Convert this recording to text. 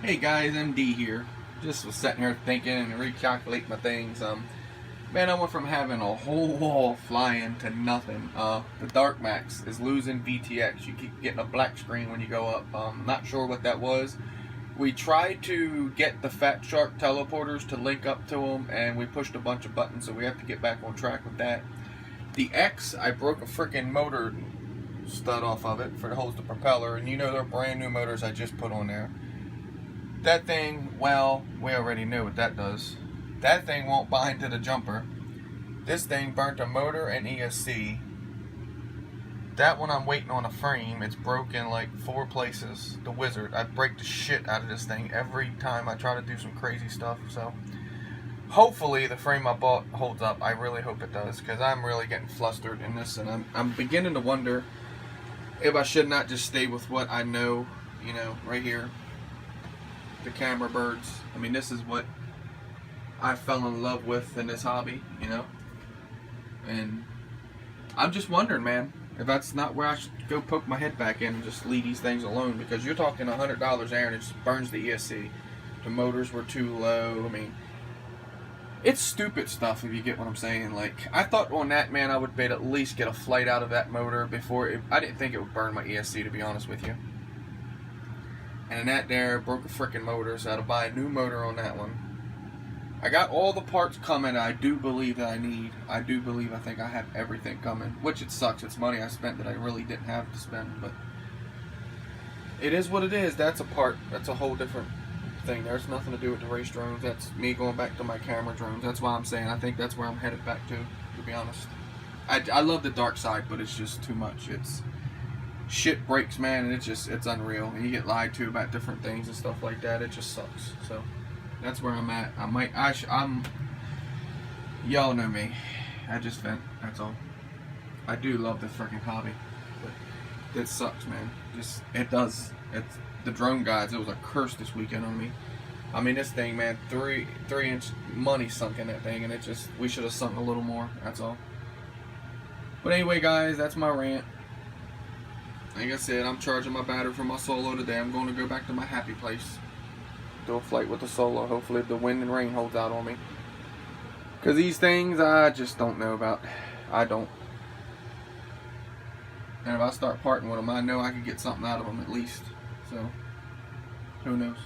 Hey guys, MD here. Just was sitting here thinking and recalculating my things. Man, I went from having a whole wall flying to nothing. The Dark Max is losing VTX. You keep getting a black screen when you go up. Not sure what that was. We tried to get the Fat Shark teleporters to link up to them, and we pushed a bunch of buttons, so we have to get back on track with that. The X, I broke a freaking motor stud off of it for to hold the propeller, and you know they're brand new motors I just put on there. That thing, well, we already know what that does. That thing won't bind to the jumper. This thing burnt a motor and ESC. That one I'm waiting on a frame. It's broken like 4 places. The Wizard. I break the shit out of this thing every time I try to do some crazy stuff. So hopefully the frame I bought holds up. I really hope it does, because I'm really getting flustered in this, and I'm beginning to wonder if I should not just stay with what I know, right here. The camera birds. I mean, this is what I fell in love with in this hobby, and I'm just wondering, man, if that's not where I should go poke my head back in and just leave these things alone, because you're talking $100 there and it just burns the ESC. The motors were too low. I mean, it's stupid stuff, if you get what I'm saying. Like, I thought on that, man, I would be at least get a flight out of that motor before I didn't think it would burn my ESC, to be honest with you. And that there broke a freaking motor, so I had to buy a new motor on that one. I got all the parts coming I do believe that I need. I think I have everything coming, which it sucks. It's money I spent that I really didn't have to spend, but it is what it is. That's a whole different thing. There's nothing to do with the race drones. That's me going back to my camera drones. That's why I'm saying I think that's where I'm headed back to be honest. I love the dark side, but it's just too much. It's shit breaks, man, and it's unreal. And you get lied to about different things and stuff like that. It just sucks. So that's where I'm at. Y'all know me. I just vent. That's all. I do love this freaking hobby, but it sucks, man. It does. It's the drone guys. It was a curse this weekend on me. I mean, this thing, man, 3-inch money sunk in that thing, and we should have sunk a little more. That's all. But anyway, guys, that's my rant. Like I said, I'm charging my battery for my Solo today. I'm going to go back to my happy place. Do a flight with the Solo. Hopefully the wind and rain holds out on me. Because these things, I just don't know about. I don't. And if I start parting with them, I know I can get something out of them at least. So, who knows.